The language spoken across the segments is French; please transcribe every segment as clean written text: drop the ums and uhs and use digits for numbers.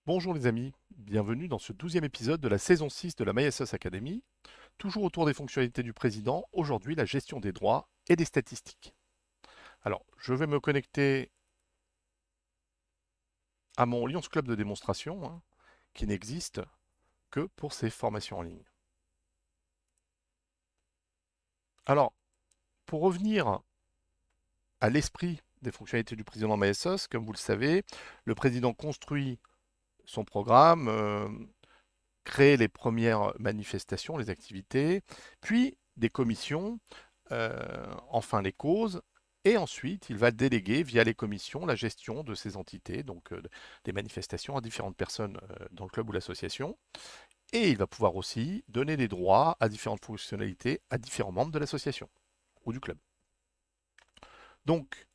Bonjour les amis, bienvenue dans ce 12e épisode de la saison 6 de la MySOS Academy. Toujours autour des fonctionnalités du président, aujourd'hui la gestion des droits et des statistiques. Alors, je vais me connecter à mon Lions Club de démonstration, qui n'existe que pour ces formations en ligne. Alors, pour revenir à l'esprit des fonctionnalités du président MySOS, comme vous le savez, le président construit son programme, crée les premières manifestations, les activités, puis des commissions, enfin les causes, et ensuite il va déléguer via les commissions la gestion de ces entités, donc des manifestations à différentes personnes dans le club ou l'association, et il va pouvoir aussi donner des droits à différentes fonctionnalités à différents membres de l'association ou du club. Donc,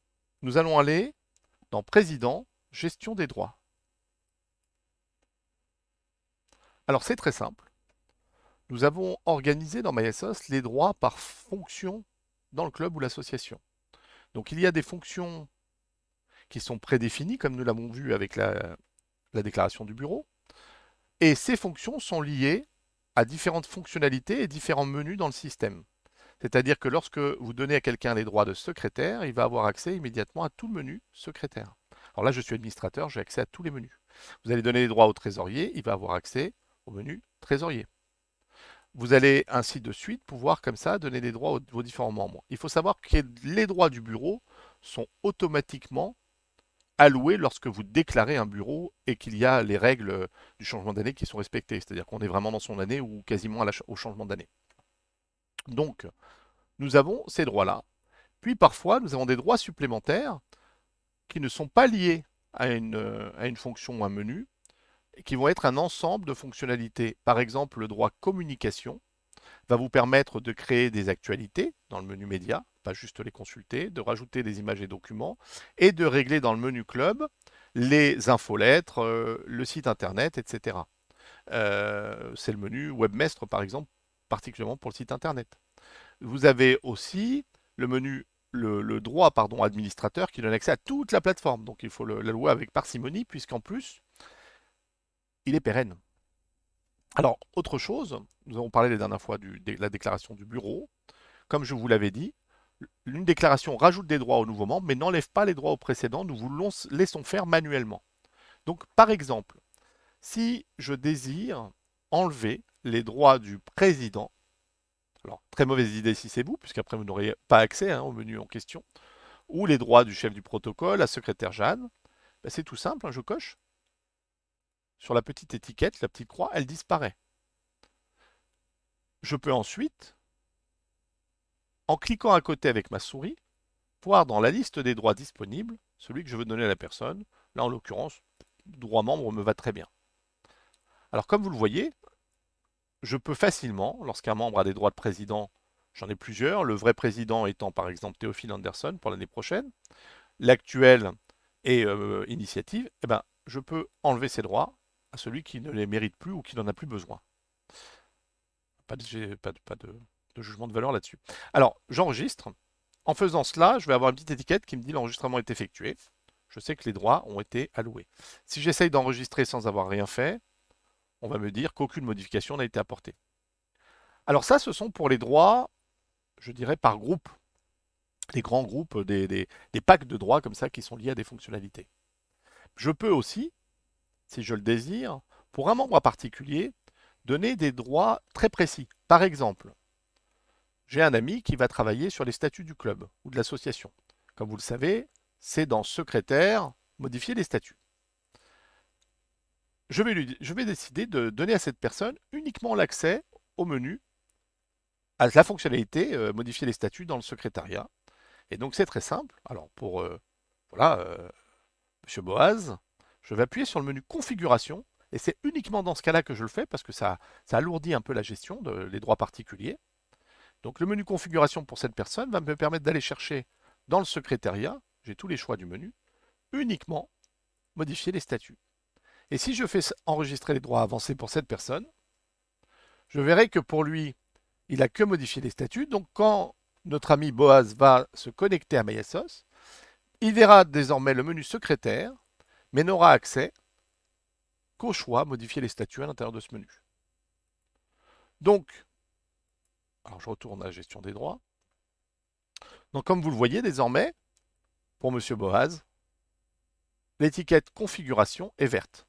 nous allons aller dans Président, gestion des droits. Alors c'est très simple. Nous avons organisé dans MySOS les droits par fonction dans le club ou l'association. Donc il y a des fonctions qui sont prédéfinies, comme nous l'avons vu avec la déclaration du bureau, et ces fonctions sont liées à différentes fonctionnalités et différents menus dans le système. C'est-à-dire que lorsque vous donnez à quelqu'un les droits de secrétaire, il va avoir accès immédiatement à tout le menu secrétaire. Alors là, je suis administrateur, j'ai accès à tous les menus. Vous allez donner les droits au trésorier, il va avoir accès au menu trésorier. Vous allez ainsi de suite pouvoir comme ça donner des droits aux différents membres. Il faut savoir que les droits du bureau sont automatiquement alloués lorsque vous déclarez un bureau et qu'il y a les règles du changement d'année qui sont respectées. C'est-à-dire qu'on est vraiment dans son année ou quasiment au changement d'année. Donc, nous avons ces droits-là. Puis parfois, nous avons des droits supplémentaires qui ne sont pas liés à une fonction ou un menu, et qui vont être un ensemble de fonctionnalités. Par exemple, le droit communication va vous permettre de créer des actualités dans le menu média, pas juste les consulter, de rajouter des images et documents, et de régler dans le menu club les infolettres, le site internet, etc. C'est le menu webmestre, par exemple, particulièrement pour le site internet. Vous avez aussi le menu, le droit pardon, administrateur qui donne accès à toute la plateforme. Donc il faut l'allouer avec parcimonie, puisqu'en plus, il est pérenne. Alors, autre chose, nous avons parlé la dernière fois de la déclaration du bureau. Comme je vous l'avais dit, une déclaration rajoute des droits aux nouveaux membres, mais n'enlève pas les droits aux précédents. Nous vous laissons faire manuellement. Donc, par exemple, si je désire enlever les droits du président, alors très mauvaise idée si c'est vous, puisqu'après vous n'aurez pas accès au menu en question, ou les droits du chef du protocole, la secrétaire Jeanne, ben c'est tout simple, je coche. Sur la petite étiquette, la petite croix, elle disparaît. Je peux ensuite, en cliquant à côté avec ma souris, voir dans la liste des droits disponibles celui que je veux donner à la personne. Là, en l'occurrence, droit membre me va très bien. Alors, comme vous le voyez, je peux facilement, lorsqu'un membre a des droits de président, j'en ai plusieurs, le vrai président étant par exemple Théophile Anderson pour l'année prochaine, l'actuel est Initiative, eh ben, je peux enlever ces droits à celui qui ne les mérite plus ou qui n'en a plus besoin. Pas de jugement de valeur là-dessus. Alors, j'enregistre. En faisant cela, je vais avoir une petite étiquette qui me dit l'enregistrement est effectué. Je sais que les droits ont été alloués. Si j'essaye d'enregistrer sans avoir rien fait, on va me dire qu'aucune modification n'a été apportée. Alors ça, ce sont pour les droits, je dirais, par groupe. Les grands groupes, des packs de droits comme ça qui sont liés à des fonctionnalités. Je peux aussi, si je le désire, pour un membre particulier, donner des droits très précis. Par exemple, j'ai un ami qui va travailler sur les statuts du club ou de l'association. Comme vous le savez, c'est dans secrétaire, modifier les statuts. Je vais décider de donner à cette personne uniquement l'accès au menu, à la fonctionnalité modifier les statuts dans le secrétariat. Et donc c'est très simple. Alors pour voilà, Monsieur Boaz, je vais appuyer sur le menu configuration. Et c'est uniquement dans ce cas-là que je le fais parce que ça alourdit un peu la gestion des droits particuliers. Donc le menu configuration pour cette personne va me permettre d'aller chercher dans le secrétariat, j'ai tous les choix du menu, uniquement modifier les statuts. Et si je fais enregistrer les droits avancés pour cette personne, je verrai que pour lui, il n'a que modifié les statuts. Donc quand notre ami Boaz va se connecter à MySOS, il verra désormais le menu secrétaire, mais n'aura accès qu'au choix modifier les statuts à l'intérieur de ce menu. Donc, alors je retourne à la gestion des droits. Donc comme vous le voyez désormais, pour Monsieur Boaz, l'étiquette configuration est verte,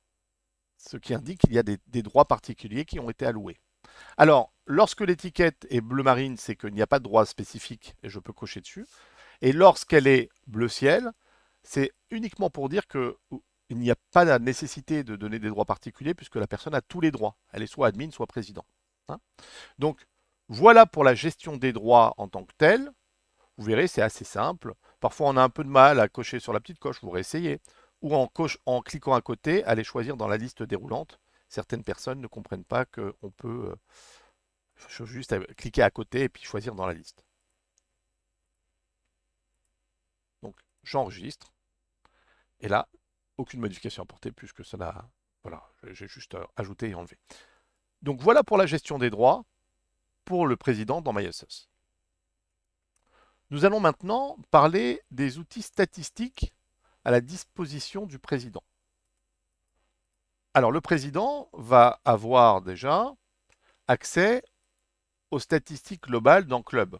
ce qui indique qu'il y a des droits particuliers qui ont été alloués. Alors, lorsque l'étiquette est bleu marine, c'est qu'il n'y a pas de droit spécifique et je peux cocher dessus. Et lorsqu'elle est bleu ciel, c'est uniquement pour dire qu'il n'y a pas la nécessité de donner des droits particuliers puisque la personne a tous les droits. Elle est soit admin, soit président. Hein. Donc, voilà pour la gestion des droits en tant que telle. Vous verrez, c'est assez simple. Parfois, on a un peu de mal à cocher sur la petite coche, vous réessayez. Ou en cliquant à côté, allez choisir dans la liste déroulante. Certaines personnes ne comprennent pas qu'on peut juste cliquer à côté et puis choisir dans la liste. Donc, j'enregistre. Et là, aucune modification apportée puisque ça n'a... Voilà, j'ai juste ajouté et enlevé. Donc voilà pour la gestion des droits pour le président dans MySS. Nous allons maintenant parler des outils statistiques à la disposition du président. Alors le président va avoir déjà accès aux statistiques globales dans Club.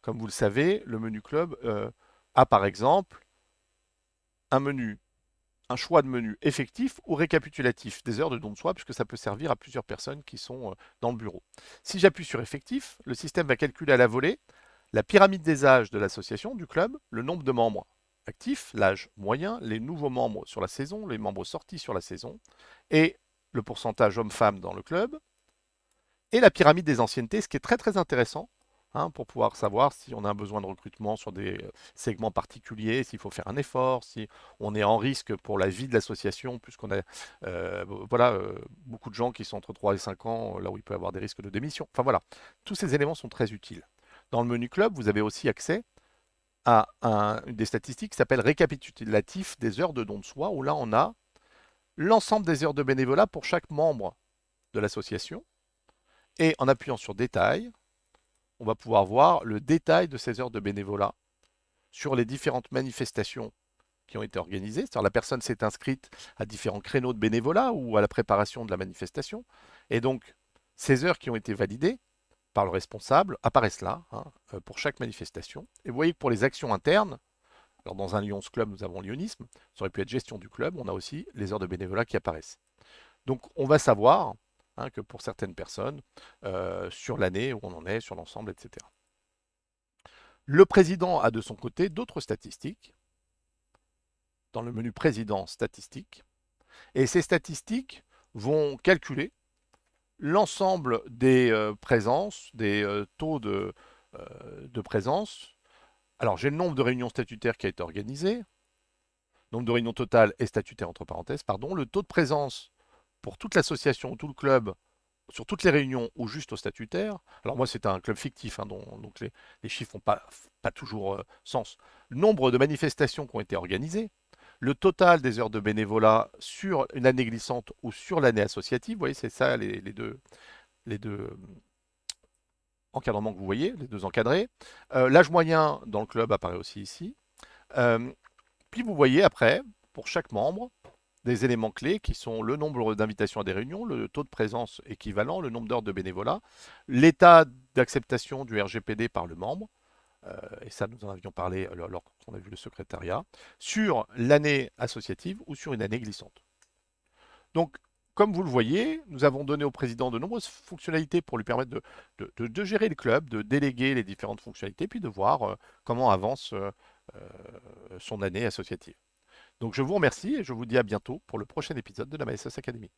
Comme vous le savez, le menu Club a par exemple un choix de menu effectif ou récapitulatif des heures de don de soi, puisque ça peut servir à plusieurs personnes qui sont dans le bureau. Si j'appuie sur effectif, le système va calculer à la volée la pyramide des âges de l'association, du club, le nombre de membres actifs, l'âge moyen, les nouveaux membres sur la saison, les membres sortis sur la saison, et le pourcentage homme-femme dans le club, et la pyramide des anciennetés, ce qui est très très intéressant, pour pouvoir savoir si on a un besoin de recrutement sur des segments particuliers, s'il faut faire un effort, si on est en risque pour la vie de l'association, puisqu'on a beaucoup de gens qui sont entre 3 et 5 ans, là où il peut y avoir des risques de démission. Enfin voilà, tous ces éléments sont très utiles. Dans le menu club, vous avez aussi accès à des statistiques qui s'appellent récapitulatif des heures de don de soi, où là on a l'ensemble des heures de bénévolat pour chaque membre de l'association. Et en appuyant sur détail, on va pouvoir voir le détail de ces heures de bénévolat sur les différentes manifestations qui ont été organisées. C'est-à-dire la personne s'est inscrite à différents créneaux de bénévolat ou à la préparation de la manifestation. Et donc, ces heures qui ont été validées par le responsable apparaissent là pour chaque manifestation. Et vous voyez que pour les actions internes, alors dans un Lions Club, nous avons Lyonisme, ça aurait pu être gestion du club, on a aussi les heures de bénévolat qui apparaissent. Donc on va savoir que pour certaines personnes, sur l'année où on en est, sur l'ensemble, etc. Le président a de son côté d'autres statistiques, dans le menu président statistiques, et ces statistiques vont calculer l'ensemble des présences, des taux de présence. Alors j'ai le nombre de réunions statutaires qui a été organisé, nombre de réunions totales et statutaires entre parenthèses, pardon, le taux de présence pour toute l'association ou tout le club sur toutes les réunions ou juste au statutaire. Alors moi c'est un club fictif, donc les chiffres n'ont pas toujours sens. Le nombre de manifestations qui ont été organisées, le total des heures de bénévolat sur une année glissante ou sur l'année associative, vous voyez c'est ça les deux encadrements que vous voyez, les deux encadrés. L'âge moyen dans le club apparaît aussi ici. Puis vous voyez après, pour chaque membre, des éléments clés qui sont le nombre d'invitations à des réunions, le taux de présence équivalent, le nombre d'heures de bénévolat, l'état d'acceptation du RGPD par le membre, et ça nous en avions parlé lorsqu'on a vu le secrétariat, sur l'année associative ou sur une année glissante. Donc, comme vous le voyez, nous avons donné au président de nombreuses fonctionnalités pour lui permettre de gérer le club, de déléguer les différentes fonctionnalités, puis de voir comment avance son année associative. Donc je vous remercie et je vous dis à bientôt pour le prochain épisode de la MySS Academy.